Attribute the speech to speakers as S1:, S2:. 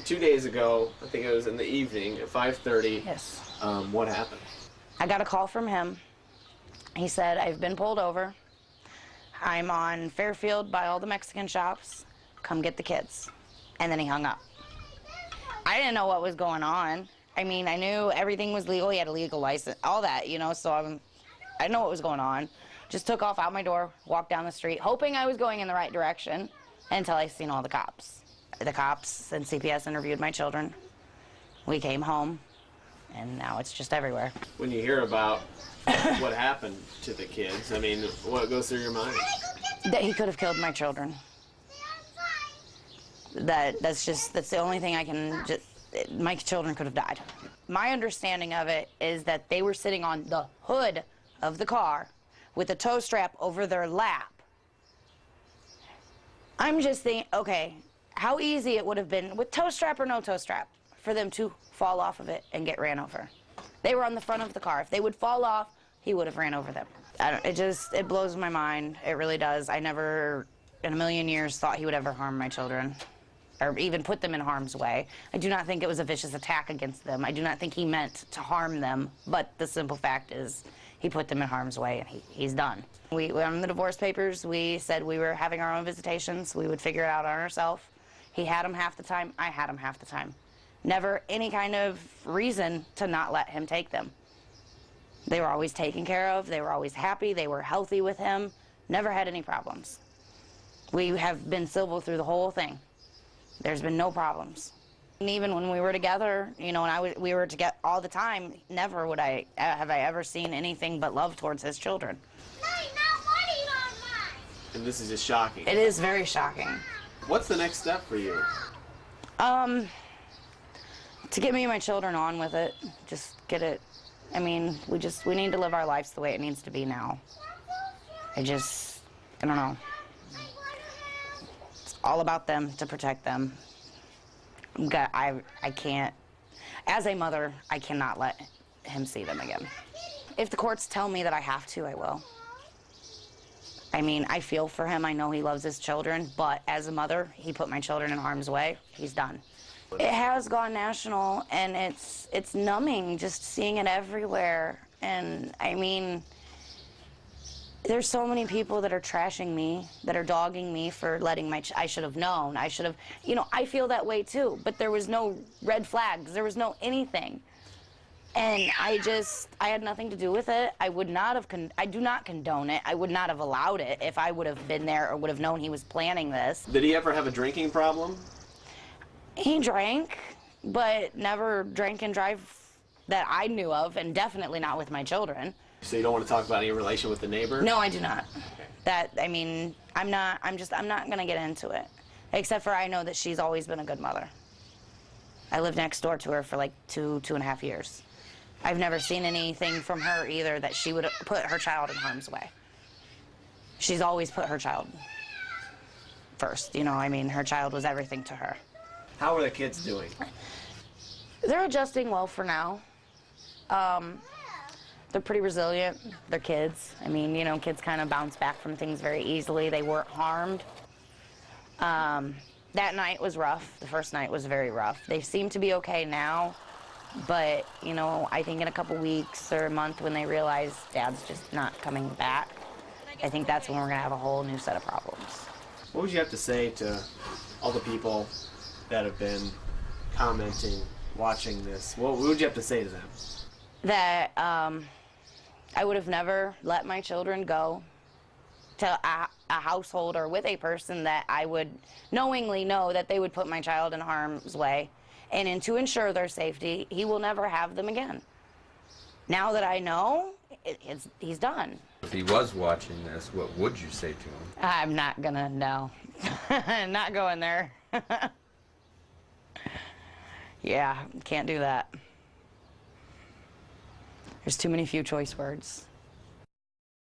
S1: 2 days ago, I think it was in the evening at 5:30.
S2: Yes.
S1: What happened?
S2: I got a call from him. He said, I've been pulled over. I'm on Fairfield by all the Mexican shops. Come get the kids. And then he hung up. I didn't know what was going on. I mean, I knew everything was legal. He had a legal license, all that, you know, so I didn't know what was going on. Just took off out my door, walked down the street, hoping I was going in the right direction until I seen all the cops. The cops and CPS interviewed my children. We came home, and now it's just everywhere.
S1: When you hear about what happened to the kids, I mean, what goes through your mind?
S2: That he could have killed my children. That's the only thing I can my children could have died. My understanding of it is that they were sitting on the hood of the car with a tow strap over their lap. I'm just thinking, okay, how easy it would have been, with tow strap or no tow strap, for them to fall off of it and get ran over. They were on the front of the car. If they would fall off, he would have ran over them. It blows my mind. It really does. I never, in a million years, thought he would ever harm my children or even put them in harm's way. I do not think it was a vicious attack against them. I do not think he meant to harm them, but the simple fact is he put them in harm's way, and he's done. We on the divorce papers, we said we were having our own visitations. We would figure it out on ourselves. He had them half the time. I had them half the time. Never any kind of reason to not let him take them. They were always taken care of. They were always happy. They were healthy with him. Never had any problems. We have been civil through the whole thing. There's been no problems. And even when we were together, you know, and we were together all the time, never have I ever seen anything but love towards his children.
S1: And this is just shocking.
S2: It is very shocking.
S1: What's the next step for you?
S2: To get me and my children on with it, just get it. I mean, we need to live our lives the way it needs to be now. I don't know. It's all about them, to protect them. I can't, as a mother, I cannot let him see them again. If the courts tell me that I have to, I will. I mean, I feel for him. I know he loves his children, but as a mother, he put my children in harm's way. He's done. It has gone national, and it's numbing just seeing it everywhere. And I mean, there's so many people that are trashing me, that are dogging me for letting I should have known. I should have, you know, I feel that way too, but there was no red flags. There was no anything. And I had nothing to do with it. I would not have, I do not condone it. I would not have allowed it if I would have been there or would have known he was planning this.
S1: Did he ever have a drinking problem?
S2: He drank, but never drank and drive that I knew of, and definitely not with my children.
S1: So you don't want to talk about any relation with the neighbor?
S2: No, I do not.
S1: Okay.
S2: I mean, I'm not going to get into it. Except for I know that she's always been a good mother. I lived next door to her for like two and a half years. I've never seen anything from her either that she would put her child in harm's way. She's always put her child first, you know, I mean, her child was everything to her.
S1: How are the kids doing?
S2: They're adjusting well for now. They're pretty resilient. They're kids. I mean, you know, kids kind of bounce back from things very easily. They weren't harmed. That night was rough. The first night was very rough. They seem to be okay now, but, you know, I think in a couple weeks or a month when they realize Dad's just not coming back, I think that's when we're going to have a whole new set of problems.
S1: What would you have to say to all the people that have been commenting, watching this? What would you have to say to them?
S2: That I would have never let my children go to a household or with a person that I would knowingly know that they would put my child in harm's way. And to ensure their safety, he will never have them again. Now that I know, he's done.
S3: If he was watching this, what would you say to him?
S2: I'm not gonna, no. Not going there. Yeah, can't do that. There's too many few choice words.